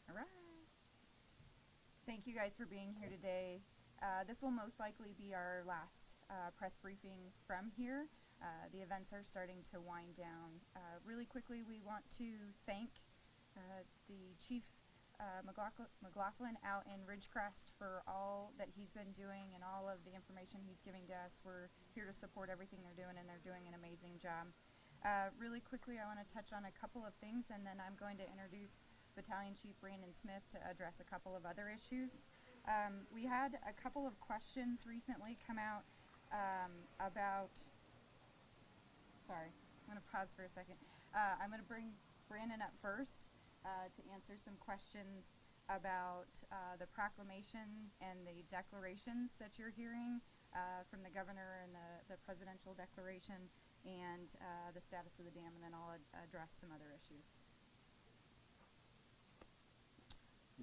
All right. Thank you guys for being here today. This will most likely be our last press briefing from here. The events are starting to wind down. Really quickly, we want to thank the Chief McLaughlin out in Ridgecrest for all that he's been doing and all of the information he's giving to us. We're here to support everything they're doing, and they're doing an amazing job. Really quickly, I want to touch on a couple of things, and then I'm going to introduce Battalion Chief Brandon Smith to address a couple of other issues. We had a couple of questions recently come out about, sorry, I'm going to pause for a second. I'm going to bring Brandon up first to answer some questions about the proclamation and the declarations that you're hearing from the governor and the presidential declaration and the status of the dam, and then I'll address some other issues.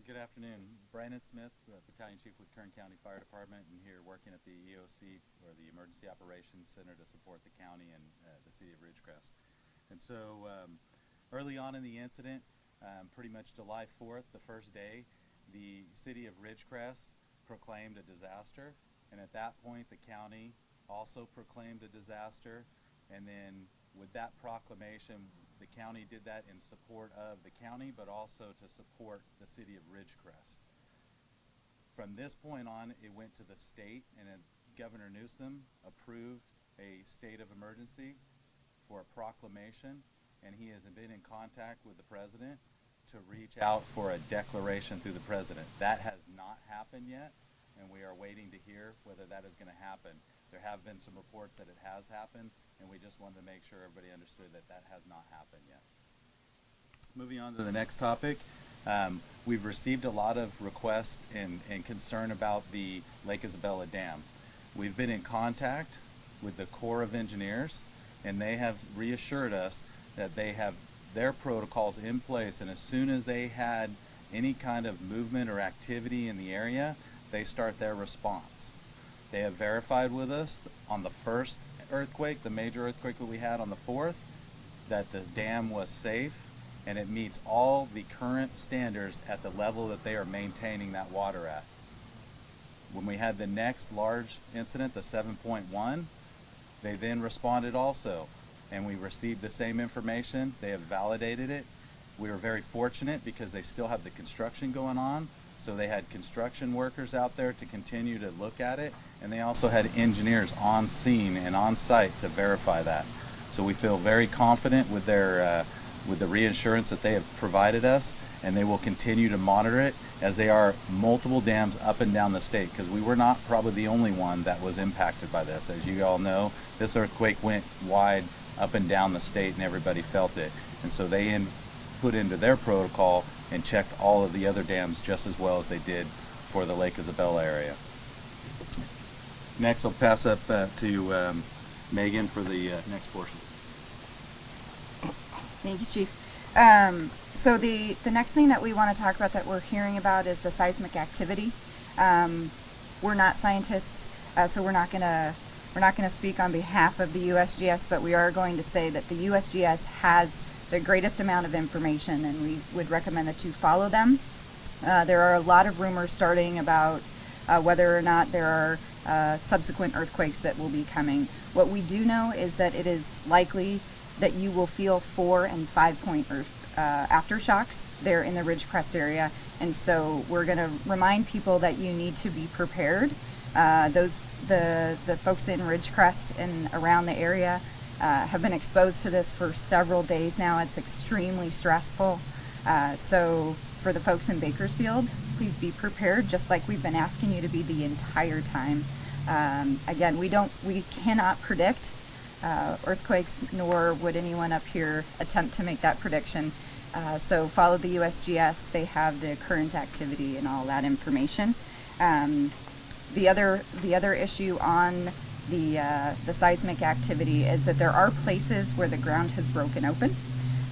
Good afternoon. Brandon Smith, Battalion Chief with Kern County Fire Department, and here working at the EOC, or the Emergency Operations Center, to support the county and the city of Ridgecrest. And so early on in the incident, pretty much July 4th, the first day, the city of Ridgecrest proclaimed a disaster, and at that point the county also proclaimed a disaster. And then with that proclamation, the county did that in support of the county, but also to support the city of Ridgecrest. From this point on, it went to the state, and Governor Newsom approved a state of emergency for a proclamation, and he has been in contact with the president to reach out for a declaration through the president. That has not happened yet, and we are waiting to hear whether that is going to happen. There have been some reports that it has happened, and we just wanted to make sure everybody understood that that has not happened yet. Moving on to the next topic, we've received a lot of requests and concern about the Lake Isabella Dam. We've been in contact with the Corps of Engineers, and they have reassured us that they have their protocols in place, and as soon as they had any kind of movement or activity in the area, they start their response. They have verified with us on the first earthquake, the major earthquake that we had on the 4th, that the dam was safe and it meets all the current standards at the level that they are maintaining that water at. When we had the next large incident, the 7.1, they then responded also, and we received the same information. They have validated it. We were very fortunate because they still have the construction going on, so they had construction workers out there to continue to look at it, and they also had engineers on scene and on site to verify that. So we feel very confident with their with the reassurance that they have provided us, and they will continue to monitor it, as they are multiple dams up and down the state, because we were not probably the only one that was impacted by this. As you all know, this earthquake went wide up and down the state, and everybody felt it, and so they put into their protocol and checked all of the other dams just as well as they did for the Lake Isabella area. Next, I'll pass up to Megan for the next portion. Thank you, Chief. So the next thing that we want to talk about that we're hearing about is the seismic activity. We're not scientists, so we're not gonna speak on behalf of the USGS, but we are going to say that the USGS has the greatest amount of information, and we would recommend that you follow them. There are a lot of rumors starting about whether or not there are subsequent earthquakes that will be coming. What we do know is that it is likely that you will feel 4 and 5 point aftershocks there in the Ridgecrest area, and so we're going to remind people that you need to be prepared. The folks in Ridgecrest and around the area have been exposed to this for several days now. It's extremely stressful. So for the folks in Bakersfield, please be prepared, just like we've been asking you to be the entire time. Again, we cannot predict earthquakes, nor would anyone up here attempt to make that prediction. So follow the USGS. They have the current activity and all that information. The other issue on the seismic activity is that there are places where the ground has broken open,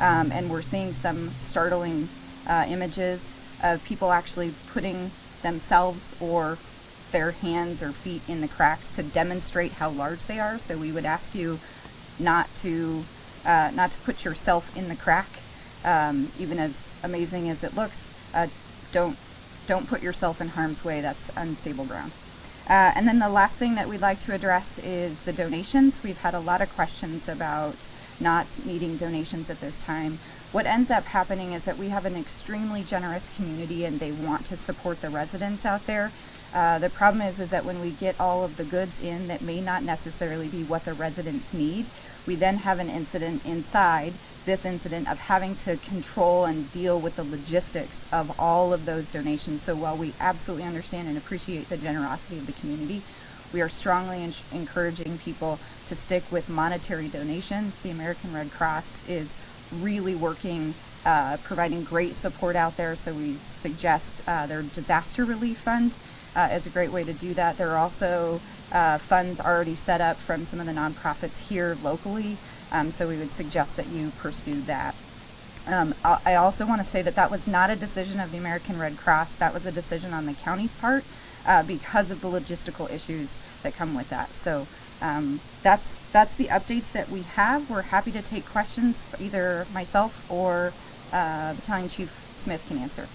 and we're seeing some startling images of people actually putting themselves or their hands or feet in the cracks to demonstrate how large they are. So we would ask you not to put yourself in the crack, even as amazing as it looks. Don't put yourself in harm's way. That's unstable ground. And then the last thing that we'd like to address is the donations. We've had a lot of questions about not needing donations at this time. What ends up happening is that we have an extremely generous community and they want to support the residents out there. The problem is that when we get all of the goods in that may not necessarily be what the residents need, we then have an incident inside this incident of having to control and deal with the logistics of all of those donations. So while we absolutely understand and appreciate the generosity of the community, we are strongly encouraging people to stick with monetary donations. The American Red Cross is really working, providing great support out there, so we suggest their disaster relief fund is a great way to do that. There are also funds already set up from some of the nonprofits here locally, so we would suggest that you pursue that. I also want to say that that was not a decision of the American Red Cross. That was a decision on the county's part because of the logistical issues that come with that. So that's the updates that we have. We're happy to take questions. Either myself or Battalion Chief Smith can answer.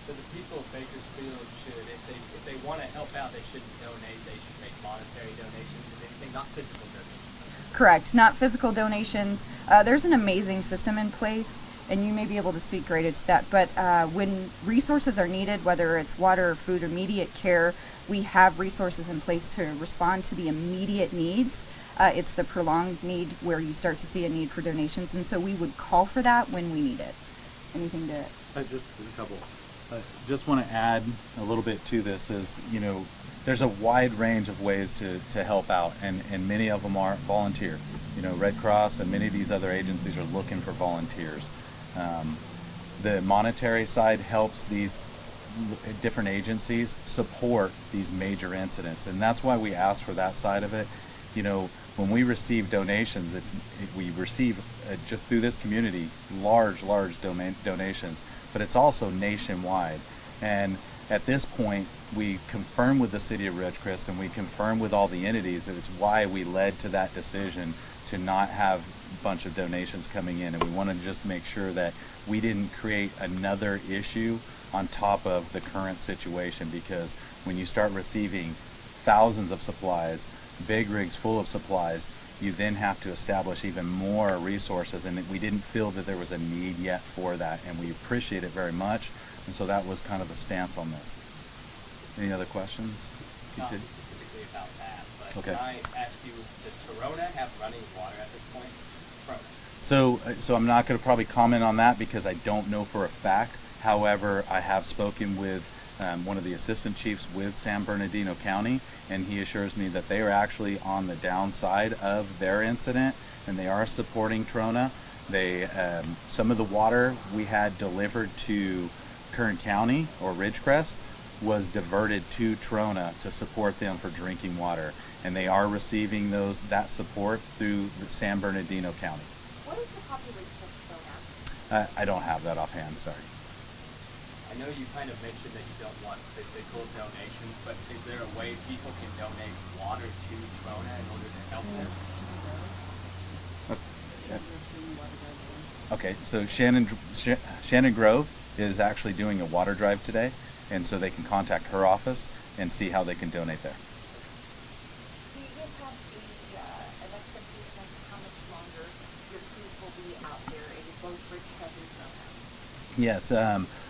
So the people of Bakersfield should, if they want to help out, they shouldn't donate. They should make monetary donations and anything, not physical donations. Correct, not physical donations. There's an amazing system in place, and you may be able to speak greater to that, but when resources are needed, whether it's water or food, immediate care, we have resources in place to respond to the immediate needs. It's the prolonged need where you start to see a need for donations, and so we would call for that when we need it. Anything to... Just a couple. Just want to add a little bit to this is, there's a wide range of ways to help out, and many of them are volunteer. Red Cross and many of these other agencies are looking for volunteers. The monetary side helps these different agencies support these major incidents, and that's why we ask for that side of it. When we receive donations, we receive just through this community large donations, but it's also nationwide. And at this point, we confirm with the City of Ridgecrest and we confirm with all the entities. It is why we led to that decision to not have a bunch of donations coming in, and we want to just make sure that we didn't create another issue on top of the current situation, because when you start receiving thousands of supplies, big rigs full of supplies, you then have to establish even more resources, and we didn't feel that there was a need yet for that, and we appreciate it very much, and so that was kind of the stance on this. Any other questions? Not specifically about that, but okay. Can I ask you, does Torona have running water at this point? So I'm not going to probably comment on that because I don't know for a fact. However, I have spoken with one of the assistant chiefs with San Bernardino County, and he assures me that they are actually on the downside of their incident, and they are supporting Trona. They some of the water we had delivered to Kern County or Ridgecrest was diverted to Trona to support them for drinking water, and they are receiving that support through the San Bernardino County. What is the population of Trona? I don't have that offhand, sorry. I know you kind of mentioned that you don't want physical donations, but is there a way people can donate water to Trona in order to help them? Okay, so Shannon Grove is actually doing a water drive today, and so they can contact her office and see how they can donate there. Do you guys have an expectation of how much longer your crews will be out there in both Ridgecrest and Trona? Yes,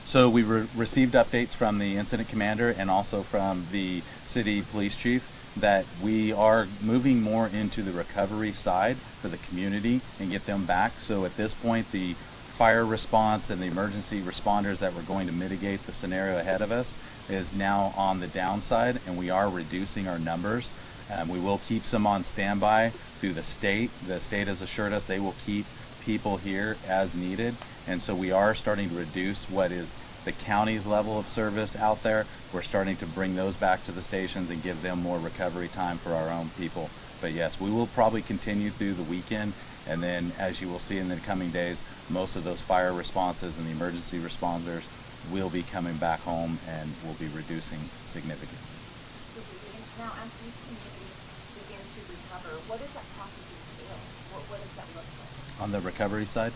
so we received updates from the incident commander and also from the city police chief that we are moving more into the recovery side for the community and get them back. So at this point, the fire response and the emergency responders that were going to mitigate the scenario ahead of us is now on the downside, and we are reducing our numbers. We will keep some on standby through the state. The state has assured us they will keep people here as needed, and so we are starting to reduce what is the county's level of service out there. We're starting to bring those back to the stations and give them more recovery time for our own people. But yes, we will probably continue through the weekend, and then as you will see in the coming days, most of those fire responses and the emergency responders will be coming back home and will be reducing significantly. Now, as these communities begin to recover, what does that process entail? What does that look like? On the recovery side?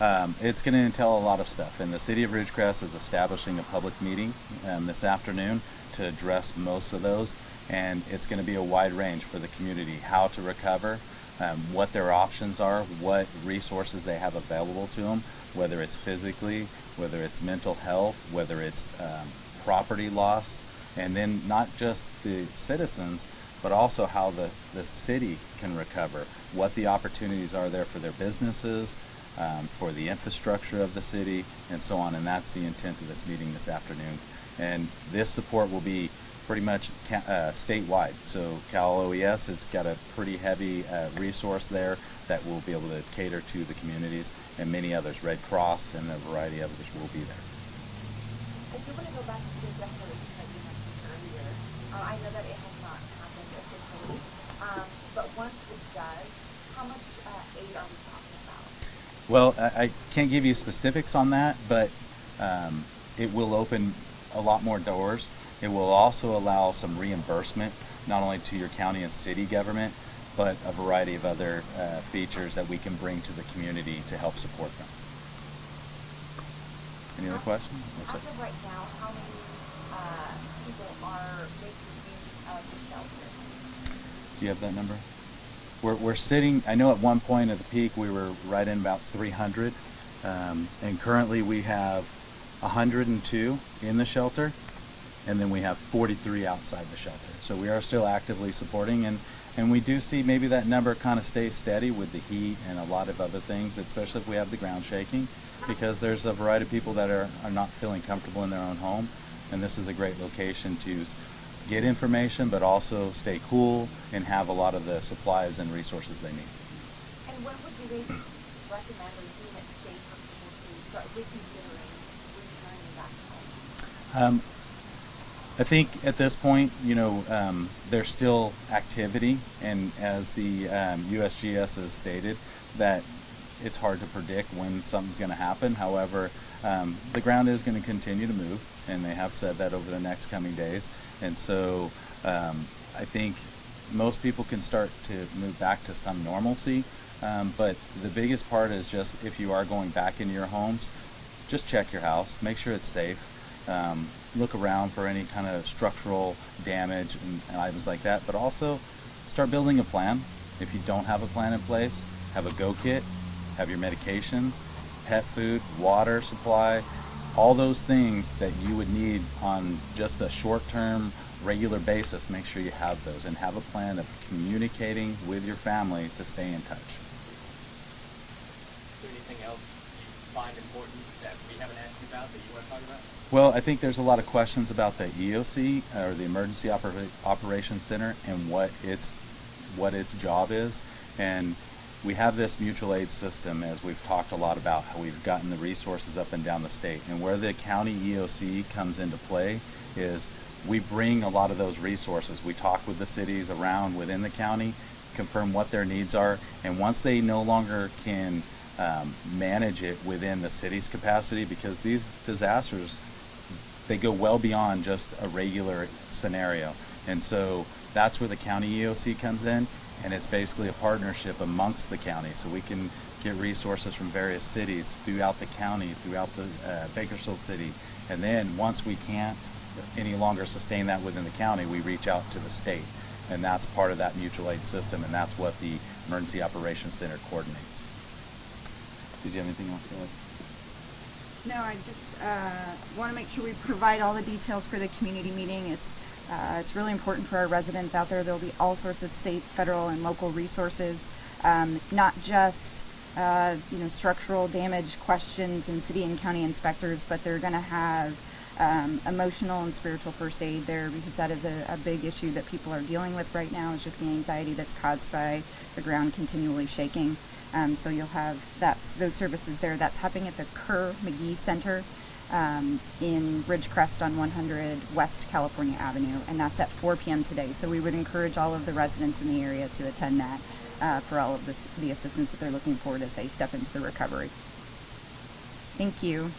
It's going to entail a lot of stuff, and the City of Ridgecrest is establishing a public meeting this afternoon to address most of those, and it's going to be a wide range for the community, how to recover, what their options are, what resources they have available to them, whether it's physically, whether it's mental health, whether it's property loss, and then not just the citizens, but also how the city can recover, what the opportunities are there for their businesses, for the infrastructure of the city, and so on. And that's the intent of this meeting this afternoon. And this support will be pretty much statewide. So Cal OES has got a pretty heavy resource there that will be able to cater to the communities, and many others. Red Cross and a variety of others will be there. I do want to go back to the declaration that you mentioned earlier. I know that it has not happened officially, but once it does, how much aid are we talking about? Well, I can't give you specifics on that, but it will open a lot more doors. It will also allow some reimbursement, not only to your county and city government, but a variety of other features that we can bring to the community to help support them. Any other questions? As of right now, how many people are making use of the shelter? Do you have that number? We're sitting, I know at one point at the peak we were right in about 300, and currently we have 102 in the shelter, and then we have 43 outside the shelter. So we are still actively supporting, and we do see maybe that number kind of stays steady with the heat and a lot of other things, especially if we have the ground shaking, because there's a variety of people that are not feeling comfortable in their own home, and this is a great location to get information, but also stay cool and have a lot of the supplies and resources they need. And when would you guys recommend or deem it safe for people to start reconsidering returning back home? I think at this point, there's still activity, and as the USGS has stated, that it's hard to predict when something's going to happen. However, the ground is going to continue to move, and they have said that over the next coming days. And so I think most people can start to move back to some normalcy, but the biggest part is just if you are going back into your homes, just check your house, make sure it's safe, look around for any kind of structural damage and items like that, but also start building a plan. If you don't have a plan in place, have a go kit, have your medications, pet food, water supply, all those things that you would need on just a short-term, regular basis. Make sure you have those and have a plan of communicating with your family to stay in touch. Is there anything else you find important that we haven't asked you about that you want to talk about? Well, I think there's a lot of questions about the EOC, or the Emergency Operations Center, and what its job is. And we have this mutual aid system, as we've talked a lot about, how we've gotten the resources up and down the state. And where the county EOC comes into play is we bring a lot of those resources. We talk with the cities around within the county, confirm what their needs are, and once they no longer can manage it within the city's capacity, because these disasters, they go well beyond just a regular scenario. And so that's where the county EOC comes in, and it's basically a partnership amongst the county, so we can get resources from various cities throughout the county, throughout the Bakersfield city, and then once we can't any longer sustain that within the county, we reach out to the state, and that's part of that mutual aid system, and that's what the Emergency Operations Center coordinates. Did you have anything else to add? No, I just want to make sure we provide all the details for the community meeting. It's really important for our residents out there. There'll be all sorts of state, federal, and local resources, not just structural damage questions and city and county inspectors, but they're going to have emotional and spiritual first aid there, because that is a big issue that people are dealing with right now. Is just the anxiety that's caused by the ground continually shaking. So you'll have those services there. That's happening at the Kerr McGee Center in Ridgecrest on 100 West California Avenue, and that's at 4 p.m. today. So we would encourage all of the residents in the area to attend that for all of the assistance that they're looking for as they step into the recovery. Thank you.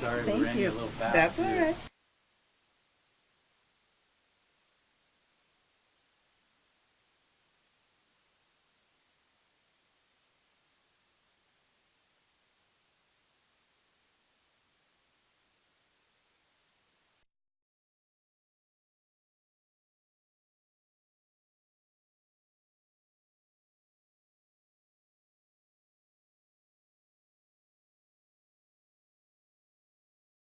Sorry, Thank we ran you. you a little fast. That's all right.